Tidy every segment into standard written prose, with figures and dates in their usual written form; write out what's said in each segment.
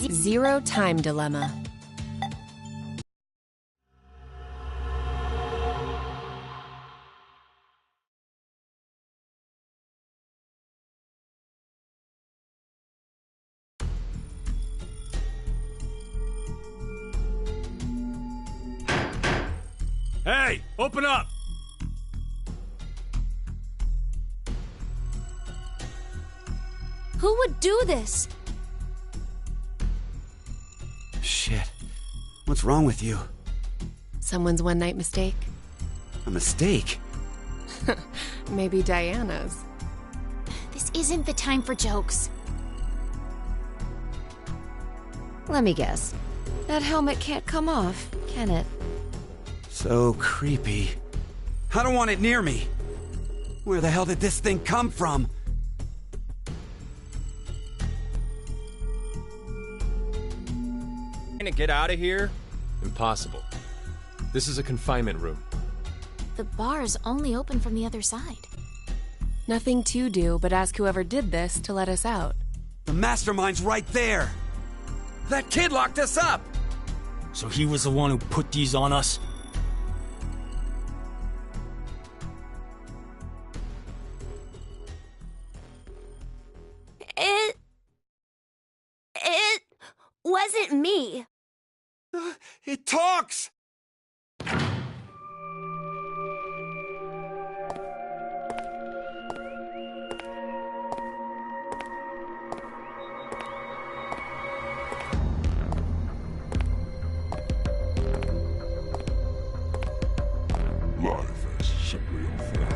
Zero time dilemma. Hey, open up! Who would do this? Shit. What's wrong with you? Someone's one-night mistake? A mistake? Maybe Diana's. This isn't the time for jokes. Let me guess. That helmet can't come off, can it? So creepy. I don't want it near me. Where the hell did this thing come from? Gonna get out of here? Impossible. This is a confinement room. The bar's only open from the other side. Nothing to do but ask whoever did this to let us out. The mastermind's right there. That kid locked us up. So he was the one who put these on us? It wasn't me. It talks! Life is simply unfair.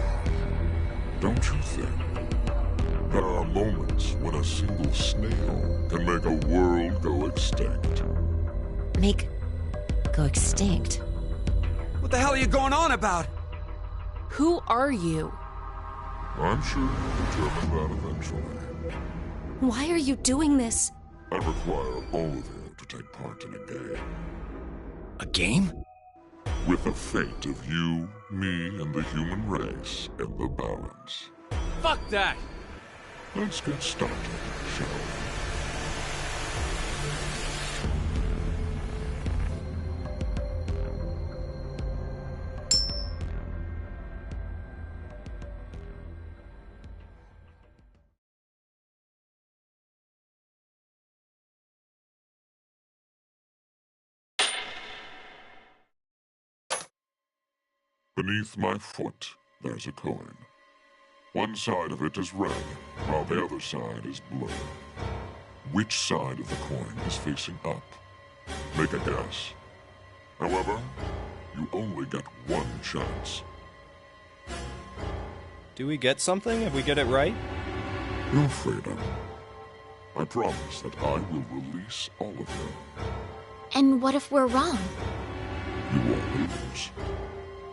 Don't you think? There are moments when a single snail can make a world go extinct. Go extinct. What the hell are you going on about? Who are you? I'm sure you'll determine that eventually. Why are you doing this? I require all of you to take part in a game. A game? With the fate of you, me, and the human race in the balance. Fuck that! Let's get started, shall we? Beneath my foot, there's a coin. One side of it is red, while the other side is blue. Which side of the coin is facing up? Make a guess. However, you only get one chance. Do we get something if we get it right? Your freedom. I promise that I will release all of you. And what if we're wrong? You won't lose.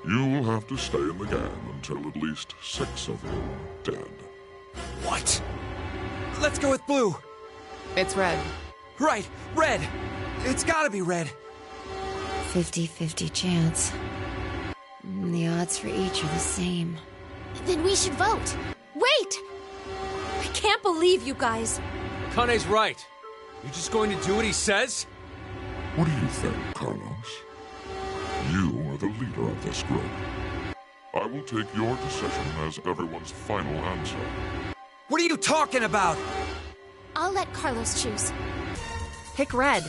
You will have to stay in the game until at least 6 of you are dead. What? Let's go with blue. It's red. Right, red. It's gotta be red. 50-50 chance. The odds for each are the same. Then we should vote. Wait! I can't believe you guys. Kane's right. You just going to do what he says? What do you think, Carlos? You are the leader of this group. I will take your decision as everyone's final answer. What are you talking about? I'll let Carlos choose. Pick red.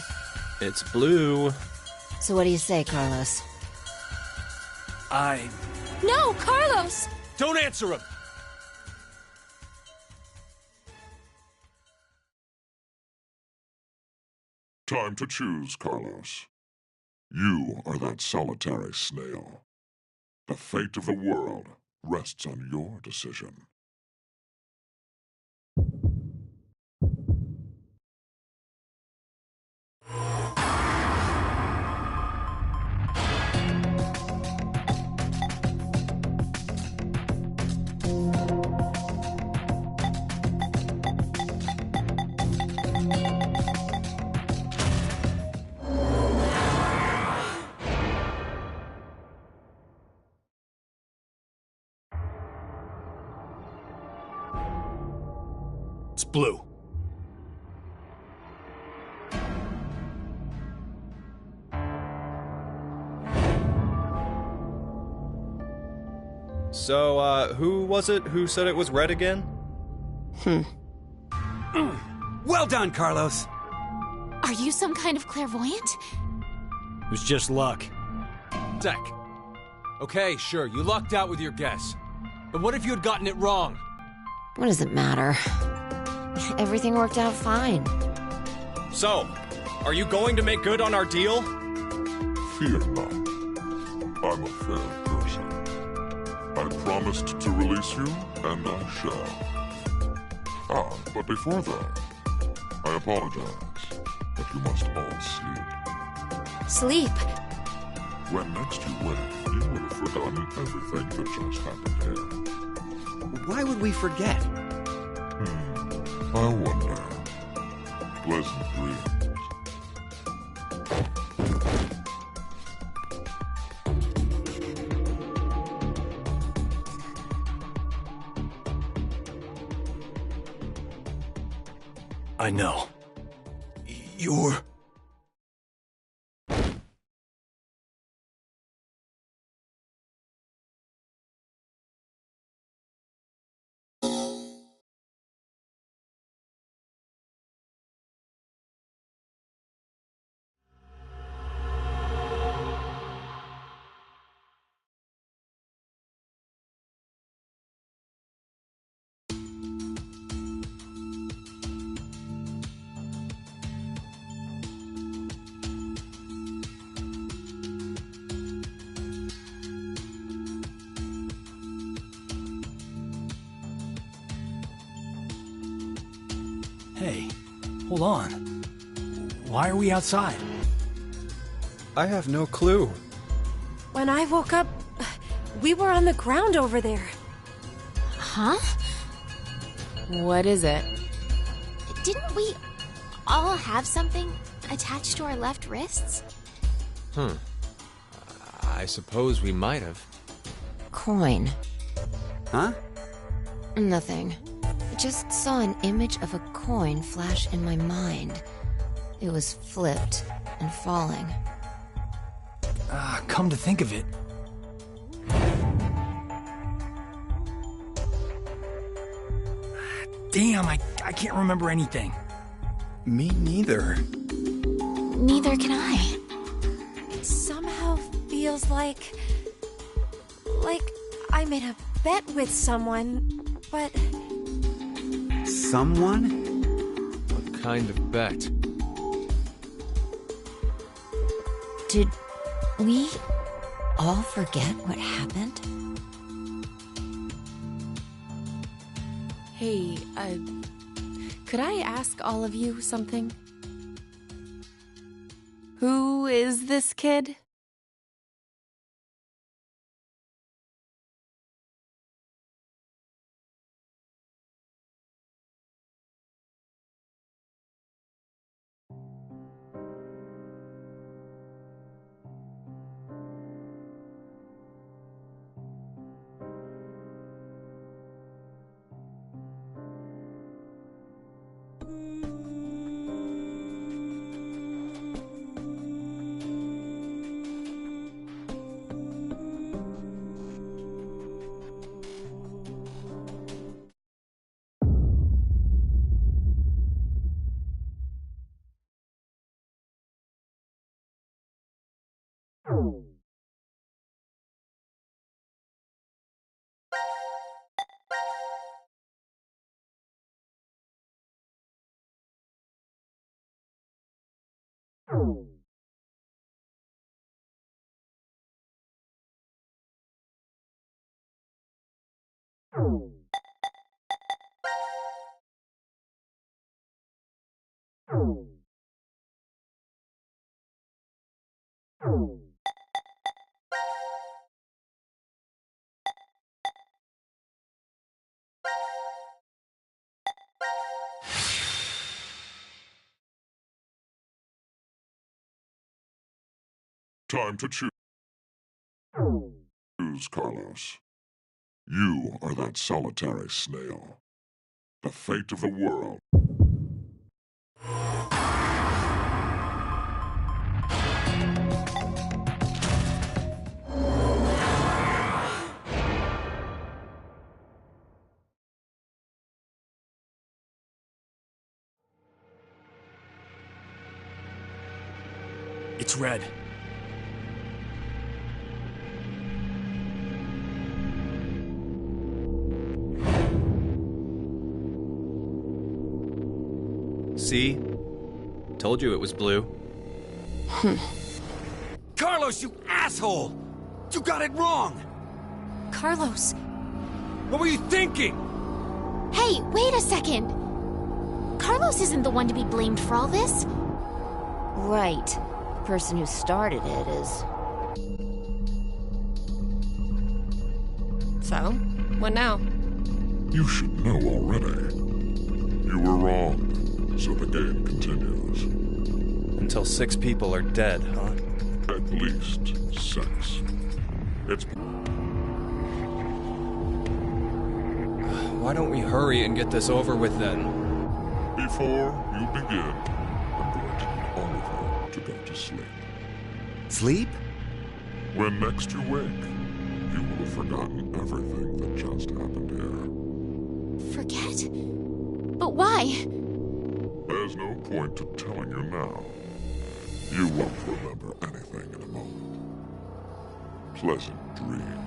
It's blue. So what do you say, Carlos? No, Carlos! Don't answer him! Time to choose, Carlos. You are that solitary snail. The fate of the world rests on your decision. It's blue. So, who was it who said it was red again? Well done, Carlos. Are you some kind of clairvoyant? It was just luck. Sec. Okay, sure, you lucked out with your guess. But what if you had gotten it wrong? What does it matter? Everything worked out fine. So, are you going to make good on our deal? Fear not. I'm a fair person. I promised to release you, and I shall. But before that, I apologize that you must all sleep. Sleep. When next you wake, you will have forgotten everything that just happened here. Why would we forget? I wonder. Pleasant dreams. I know. You're... Hey, hold on. Why are we outside? I have no clue. When I woke up, we were on the ground over there. Huh? What is it? Didn't we all have something attached to our left wrists? I suppose we might have. Coin. Huh? Nothing. Just saw an image of a coin flash in my mind. It was flipped and falling. Come to think of it. Damn, I can't remember anything. Me neither. Neither can I. It somehow feels like I made a bet with someone, but Someone? What kind of bet? Did we all forget what happened? hey, could I ask all of you something? Who is this kid? Time to choose. Choose, Carlos. You are that solitary snail. The fate of the world. It's red. See? Told you it was blue. Carlos, you asshole! You got it wrong! Carlos. What were you thinking? Hey, wait a second. Carlos isn't the one to be blamed for all this. Right. The person who started it is... So, what now? You should know already. You were wrong, so the game continues. Until 6 people are dead, huh? At least 6. It's... Why don't we hurry and get this over with then? Before you begin, I'm going to need all of you to go to sleep. Sleep? When next you wake, you will have forgotten everything that just happened here. Forget? But why? There's no point to telling you now. You won't remember anything in a moment. Pleasant dreams.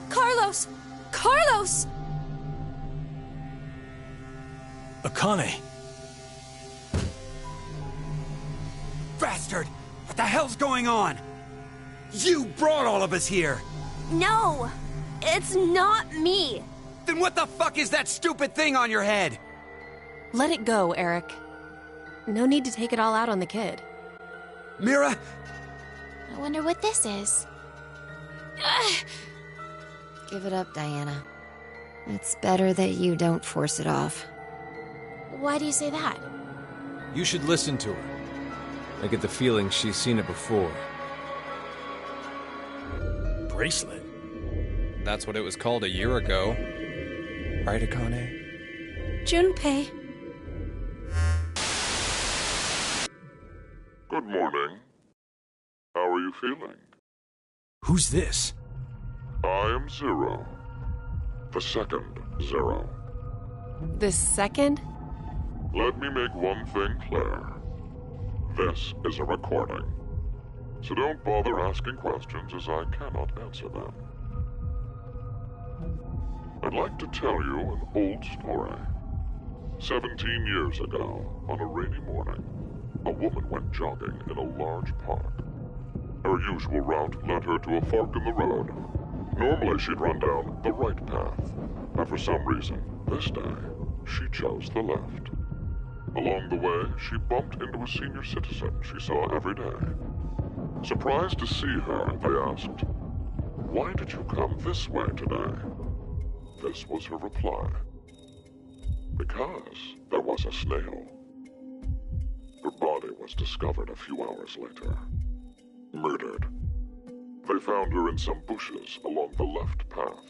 Carlos! Carlos! Akane! Bastard! What the hell's going on? You brought all of us here! No! It's not me! Then what the fuck is that stupid thing on your head? Let it go, Eric. No need to take it all out on the kid. Mira? I wonder what this is. Give it up, Diana. It's better that you don't force it off. Why do you say that? You should listen to her. I get the feeling she's seen it before. Bracelet? That's what it was called a year ago. Right, Akane? Junpei. Good morning. How are you feeling? Who's this? I am Zero. The second Zero. The second? Let me make one thing clear. This is a recording. So don't bother asking questions as I cannot answer them. I'd like to tell you an old story. 17 years ago, on a rainy morning, a woman went jogging in a large park. Her usual route led her to a fork in the road. Normally she'd run down the right path, but for some reason, this day, she chose the left. Along the way, she bumped into a senior citizen she saw every day. Surprised to see her, they asked, "Why did you come this way today?" This was her reply. Because there was a snail. Her body was discovered a few hours later. Murdered. They found her in some bushes along the left path.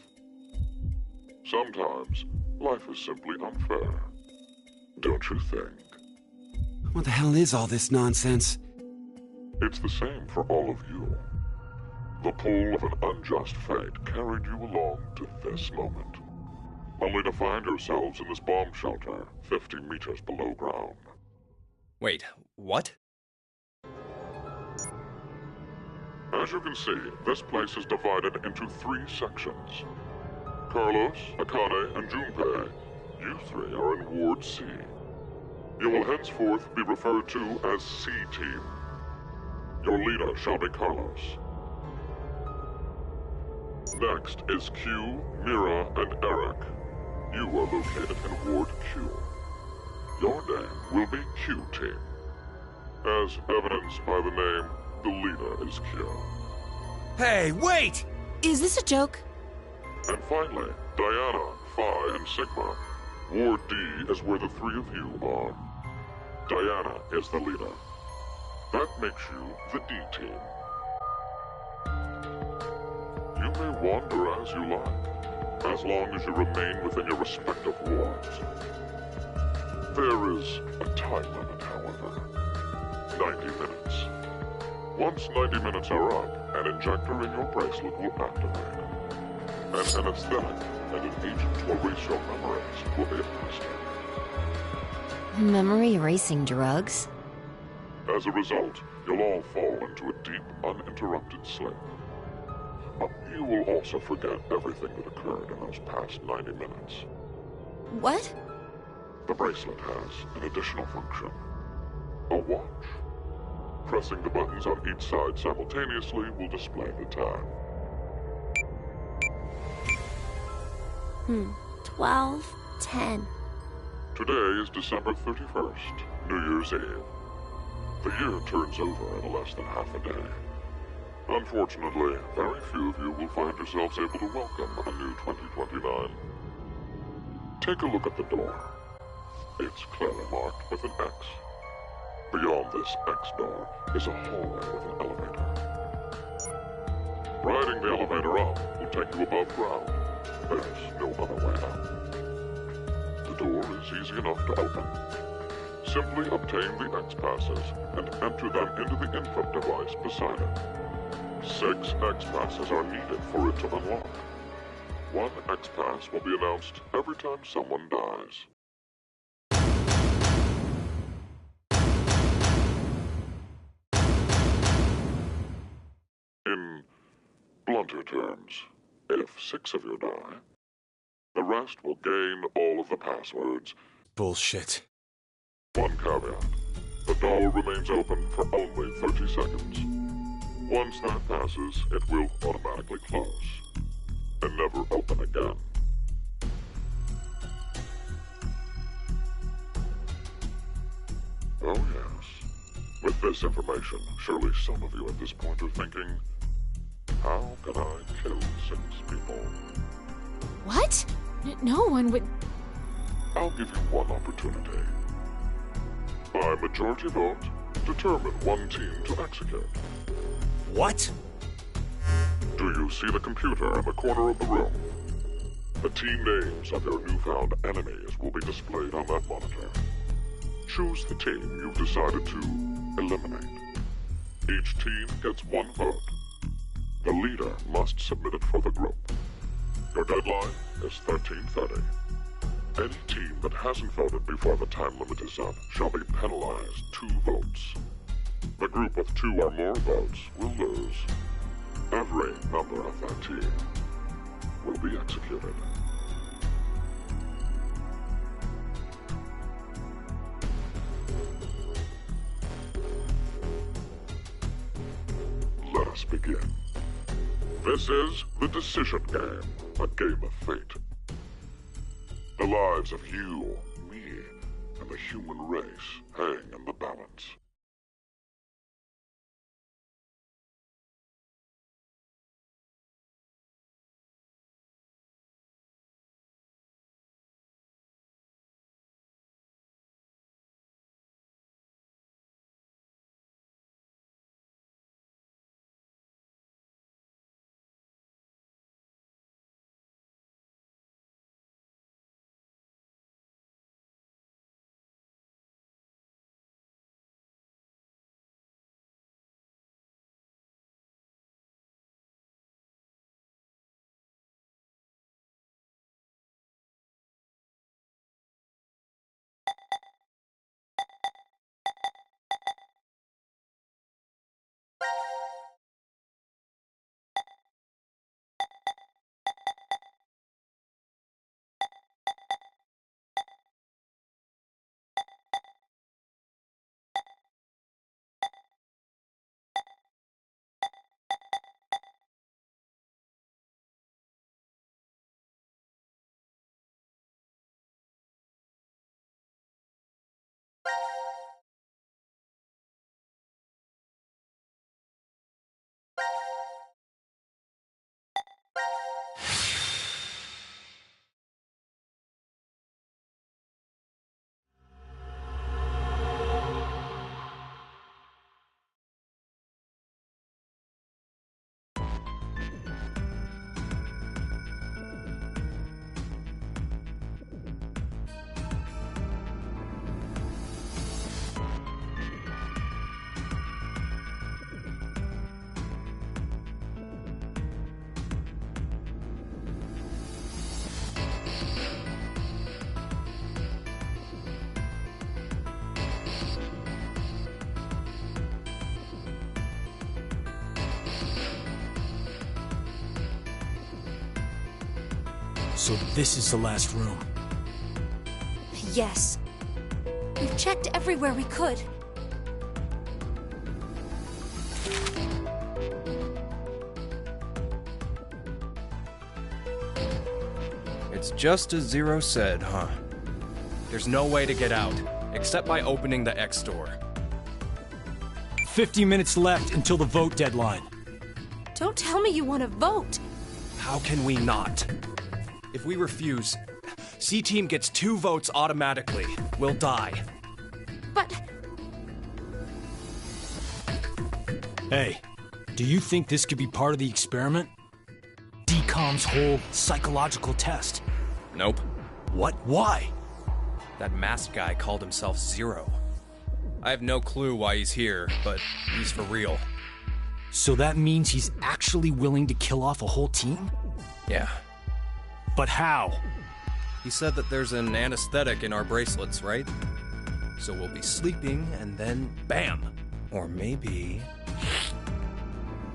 Sometimes, life is simply unfair. Don't you think? What the hell is all this nonsense? It's the same for all of you. The pull of an unjust fate carried you along to this moment. only to find yourselves in this bomb shelter 50 meters below ground. Wait, what? As you can see, this place is divided into 3 sections. Carlos, Akane, and Junpei, you 3 are in Ward C. You will henceforth be referred to as C-Team. Your leader shall be Carlos. Next is Q, Mira, and Eric. You are located in Ward Q. Your name will be Q-Team. As evidenced by the name, the leader is Q. Hey, wait! Is this a joke? And finally, Diana, Phi, and Sigma. Ward D is where the 3 of you are. Diana is the leader. That makes you the D-Team. You may wander as you like, as long as you remain within your respective wards. There is a time limit, however. 90 minutes. Once 90 minutes are up, an injector in your bracelet will activate. An anesthetic and an agent to erase your memories will be administered. Memory erasing drugs? As a result, you'll all fall into a deep, uninterrupted sleep. You will also forget everything that occurred in those past 90 minutes. What? The bracelet has an additional function. A watch. Pressing the buttons on each side simultaneously will display the time. 12:10. Today is December 31st, New Year's Eve. The year turns over in less than half a day. Unfortunately, very few of you will find yourselves able to welcome a new 2029. Take a look at the door. It's clearly marked with an X. Beyond this X door is a hallway with an elevator. Riding the elevator up will take you above ground. There's no other way out. The door is easy enough to open. Simply obtain the X passes and enter them into the input device beside it. 6 X passes are needed for it to unlock. 1 X pass will be announced every time someone dies. In blunter terms, if 6 of you die, the rest will gain all of the passwords. Bullshit. One caveat. The door remains open for only 30 seconds. Once that passes, it will automatically close and never open again. Oh yes. With this information, surely some of you at this point are thinking, how can I kill 6 people? What? No one would... I'll give you one opportunity. By majority vote, determine one team to execute. What? Do you see the computer in the corner of the room? The team names of your newfound enemies will be displayed on that monitor. Choose the team you've decided to eliminate. Each team gets 1 vote. The leader must submit it for the group. Your deadline is 13:30. Any team that hasn't voted before the time limit is up shall be penalized 2 votes. The group with 2 or more votes will lose. Every member of that team will be executed. Let us begin. This is the decision game, a game of fate. The lives of you, me, and the human race hang in the balance. So this is the last room. Yes. We've checked everywhere we could. It's just as Zero said, huh? There's no way to get out, except by opening the X door. 50 minutes left until the vote deadline. Don't tell me you want to vote. How can we not? If we refuse, C-Team gets 2 votes automatically. We'll die. But... Hey, do you think this could be part of the experiment? DCOM's whole psychological test? Nope. What? Why? That masked guy called himself Zero. I have no clue why he's here, but he's for real. So that means he's actually willing to kill off a whole team? Yeah. But how? He said that there's an anesthetic in our bracelets, right? So we'll be sleeping, and then bam! Or maybe...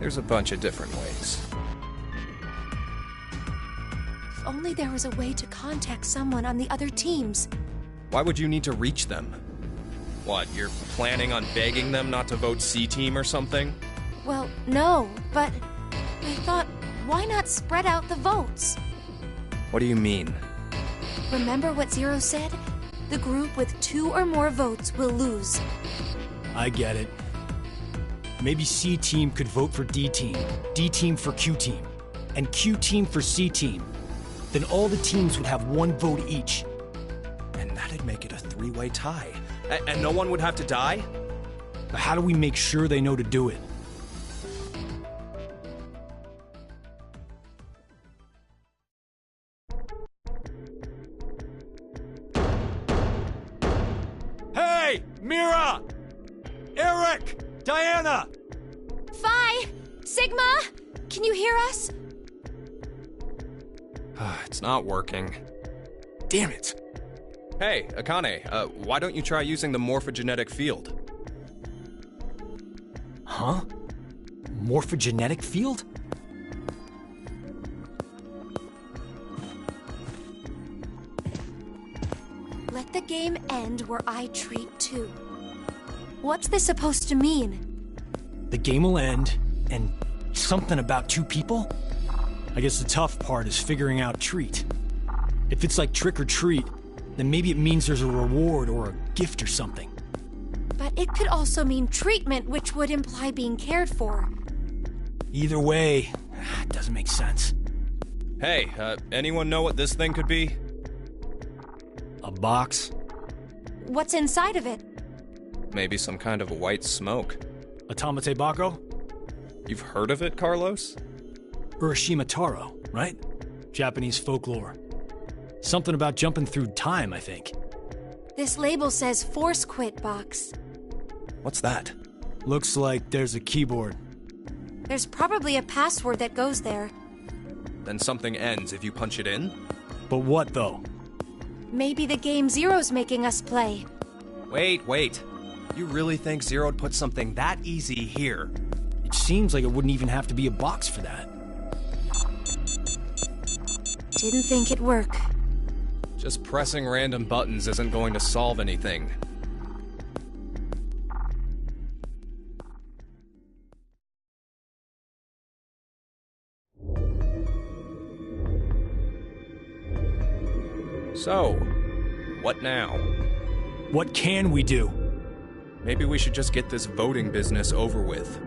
There's a bunch of different ways. If only there was a way to contact someone on the other teams. Why would you need to reach them? What, you're planning on begging them not to vote C-Team or something? Well, no, but I thought, why not spread out the votes? What do you mean? Remember what Zero said? The group with 2 or more votes will lose. I get it. Maybe C-Team could vote for D-Team, D-Team for Q-Team, and Q-Team for C-Team. Then all the teams would have 1 vote each. And that'd make it a 3-way tie. And no one would have to die? But how do we make sure they know to do it? Hey! Mira! Eric! Diana! Phi! Sigma! Can you hear us? It's not working. Damn it! Hey, Akane, why don't you try using the morphogenetic field? Huh? Morphogenetic field? Let the game end where I treat 2. What's this supposed to mean? The game will end, and something about 2 people? I guess the tough part is figuring out treat. If it's like trick or treat, then maybe it means there's a reward or a gift or something. But it could also mean treatment, which would imply being cared for. Either way, it doesn't make sense. Hey, anyone know what this thing could be? A box? What's inside of it? Maybe some kind of white smoke. Automate Bako? You've heard of it, Carlos? Urashima Taro, right? Japanese folklore. Something about jumping through time, I think. This label says Force Quit Box. What's that? Looks like there's a keyboard. There's probably a password that goes there. Then something ends if you punch it in? But what, though? Maybe the game Zero's making us play. Wait. You really think Zero'd put something that easy here? It seems like it wouldn't even have to be a box for that. Didn't think it'd work. Just pressing random buttons isn't going to solve anything. So, what now? What can we do? Maybe we should just get this voting business over with.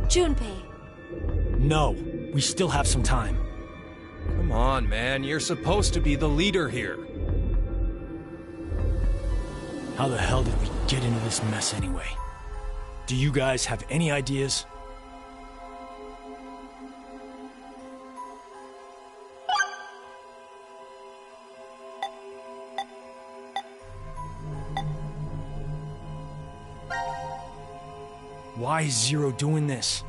Junpei. No, we still have some time. Come on, man, you're supposed to be the leader here. How the hell did we get into this mess anyway? Do you guys have any ideas? Why is Zero doing this?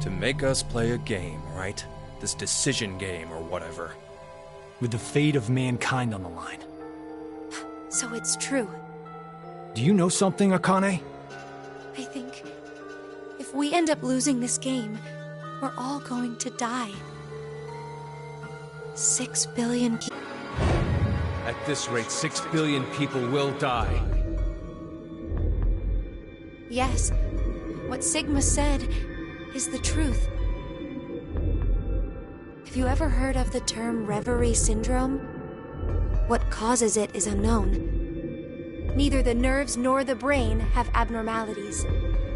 To make us play a game, right? This decision game or whatever. With the fate of mankind on the line. So it's true. Do you know something, Akane? I think if we end up losing this game, we're all going to die. 6 billion At this rate, 6 billion people will die. Yes, what Sigma said is the truth. Have you ever heard of the term reverie syndrome? What causes it is unknown. Neither the nerves nor the brain have abnormalities.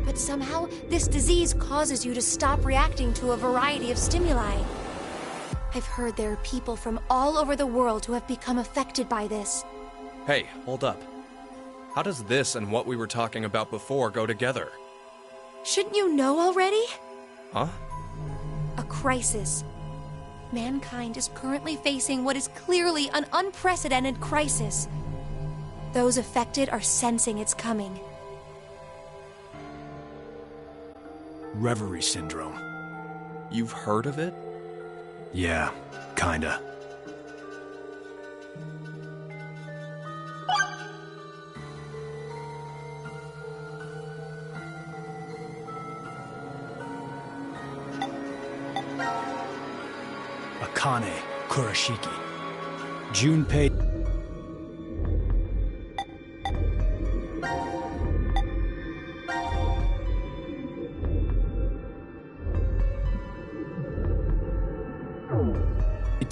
But somehow, this disease causes you to stop reacting to a variety of stimuli. I've heard there are people from all over the world who have become affected by this. Hey, hold up. How does this and what we were talking about before go together? Shouldn't you know already? Huh? A crisis. Mankind is currently facing what is clearly an unprecedented crisis. Those affected are sensing it's coming. Reverie syndrome. You've heard of it? Yeah, kinda. Akane Kurashiki. Junpei.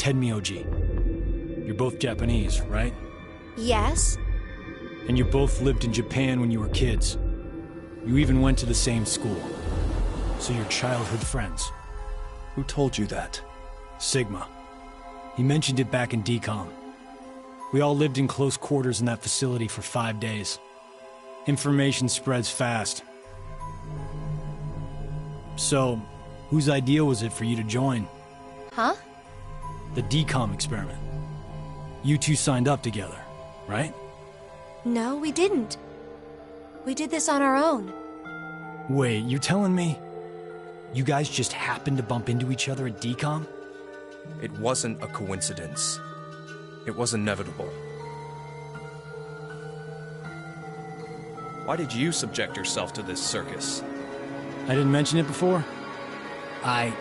Tenmyoji. You're both Japanese, right? Yes? And you both lived in Japan when you were kids. You even went to the same school. So you're childhood friends. Who told you that? Sigma. He mentioned it back in DCOM. We all lived in close quarters in that facility for 5 days. Information spreads fast. So, whose idea was it for you to join? Huh? The DCOM experiment. You two signed up together, right? No, we didn't. We did this on our own. Wait, you're telling me you guys just happened to bump into each other at DCOM? It wasn't a coincidence. It was inevitable. Why did you subject yourself to this circus? I didn't mention it before? I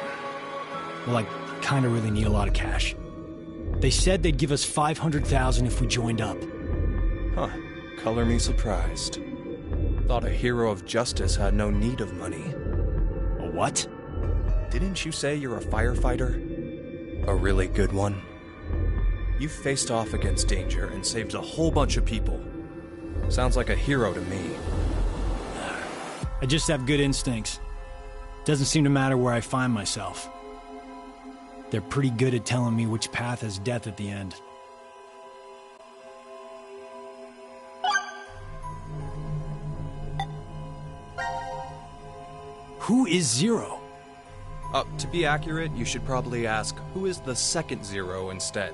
kinda really need a lot of cash. They said they'd give us $500,000 if we joined up. Huh. Color me surprised. Thought a hero of justice had no need of money. A what? Didn't you say you're a firefighter? A really good one? You faced off against danger and saved a whole bunch of people. Sounds like a hero to me. I just have good instincts. Doesn't seem to matter where I find myself. They're pretty good at telling me which path has death at the end. Who is Zero? To be accurate, you should probably ask, who is the second Zero instead?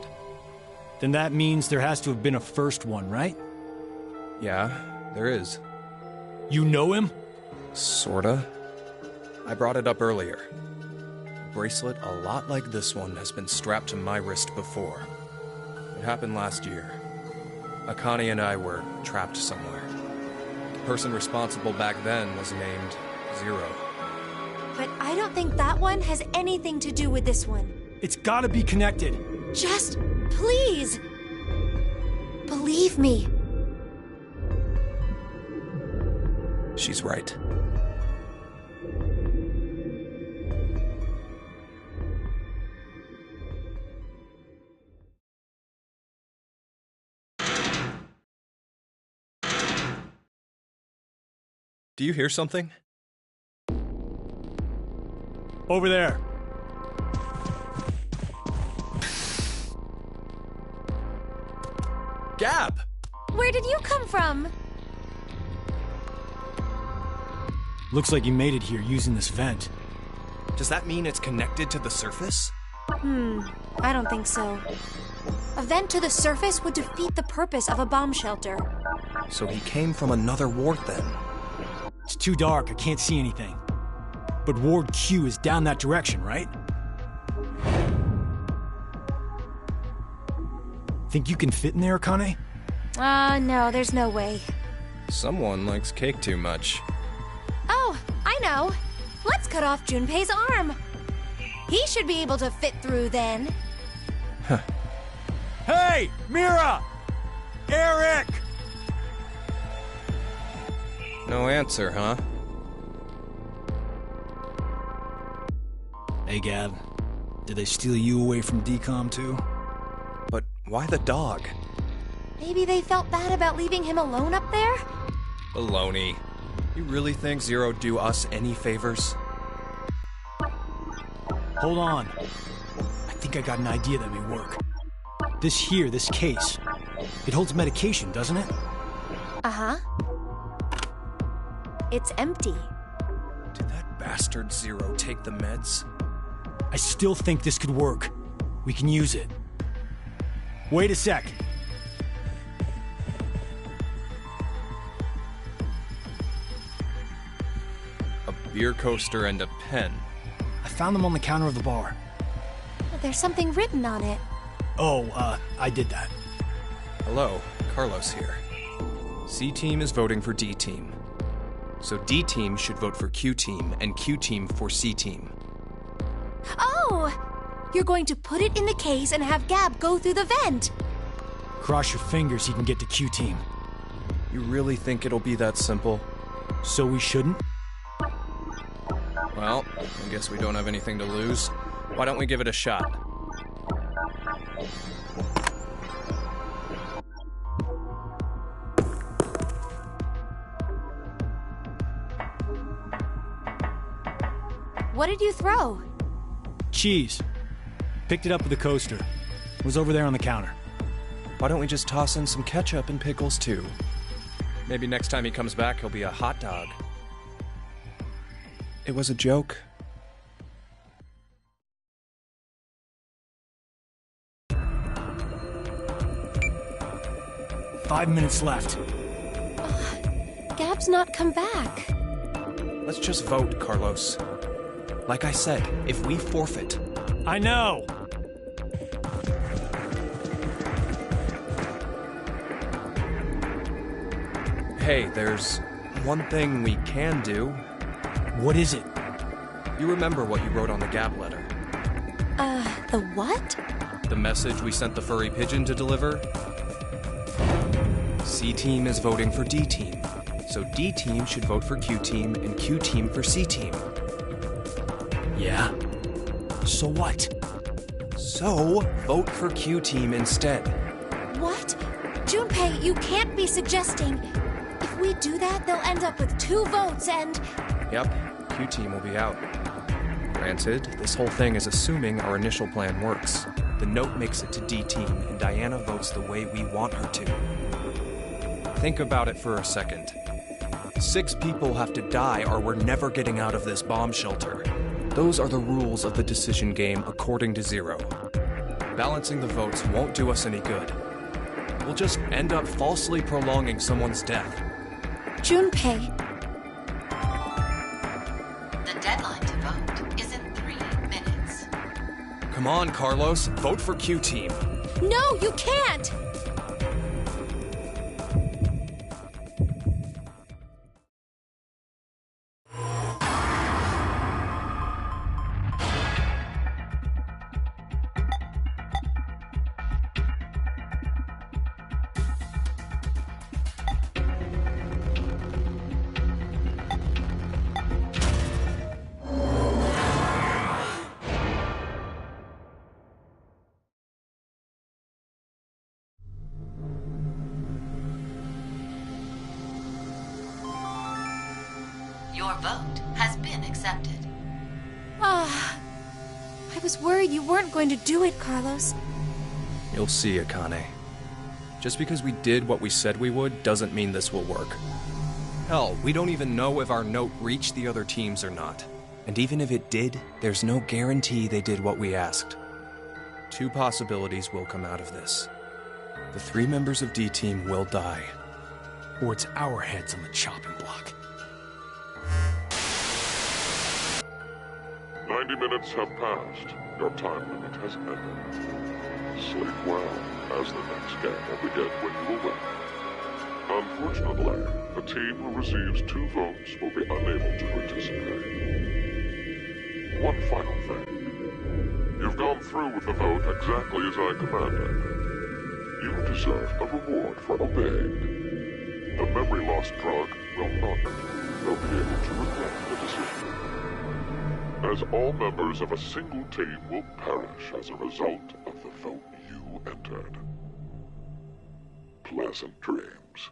Then that means there has to have been a first one, right? Yeah, there is. You know him? Sorta. I brought it up earlier. A bracelet a lot like this one has been strapped to my wrist before. It happened last year. Akane and I were trapped somewhere. The person responsible back then was named Zero. But I don't think that one has anything to do with this one. It's gotta be connected. Just, please! Believe me. She's right. Do you hear something? Over there. Gab! Where did you come from? Looks like you made it here using this vent. Does that mean it's connected to the surface? I don't think so. A vent to the surface would defeat the purpose of a bomb shelter. So he came from another ward then? It's too dark, I can't see anything. But Ward Q is down that direction, right? Think you can fit in there, Akane? No, there's no way. Someone likes cake too much. Oh, I know. Let's cut off Junpei's arm. He should be able to fit through then. Hey! Mira! Eric! No answer, huh? Hey, Gab. Did they steal you away from DCOM too? But why the dog? Maybe they felt bad about leaving him alone up there? Baloney. You really think Zero'd do us any favors? Hold on. I think I got an idea that may work. This case. It holds medication, doesn't it? Uh-huh. It's empty. Did that bastard Zero take the meds? I still think this could work. We can use it. Wait a sec. A beer coaster and a pen. I found them on the counter of the bar. There's something written on it. Oh, I did that. Hello, Carlos here. C-Team is voting for D-Team. So D-Team should vote for Q-Team, and Q-Team for C-Team. Oh! You're going to put it in the case and have Gab go through the vent! Cross your fingers he can get to Q-Team. You really think it'll be that simple? So we shouldn't? Well, I guess we don't have anything to lose. Why don't we give it a shot? What did you throw? Cheese. Picked it up with the coaster. It was over there on the counter. Why don't we just toss in some ketchup and pickles too? Maybe next time he comes back, he'll be a hot dog. It was a joke. Five minutes left. Gab's not come back. Let's just vote, Carlos. Like I said, if we forfeit... I know! Hey, there's one thing we can do. What is it? You remember what you wrote on the Gab letter? The what? The message we sent the furry pigeon to deliver? C-Team is voting for D-Team. So D-Team should vote for Q-Team, and Q-Team for C-Team. Yeah? So what? So, vote for Q-Team instead. What? Junpei, you can't be suggesting... If we do that, they'll end up with 2 votes and... Yep, Q-Team will be out. Granted, this whole thing is assuming our initial plan works. The note makes it to D-Team, and Diana votes the way we want her to. Think about it for a second. 6 people have to die or we're never getting out of this bomb shelter. Those are the rules of the decision game according to Zero. Balancing the votes won't do us any good. We'll just end up falsely prolonging someone's death. Junpei. The deadline to vote is in 3 minutes. Come on, Carlos. Vote for Q-Team. No, you can't! Your vote has been accepted. I was worried you weren't going to do it, Carlos. You'll see, Akane. Just because we did what we said we would doesn't mean this will work. Hell, we don't even know if our note reached the other teams or not. And even if it did, there's no guarantee they did what we asked. 2 possibilities will come out of this. The 3 members of D-Team will die. Or it's our heads on the chopping block. 90 minutes have passed. Your time limit has ended. Sleep well, as the next game will begin when you awake. Unfortunately, the team who receives 2 votes will be unable to participate. One final thing. You've gone through with the vote exactly as I commanded. deserve a reward for obeying. The memory loss drug will not. They'll be able to regret the decision. As all members of a single team will perish as a result of the vote you entered. Pleasant dreams.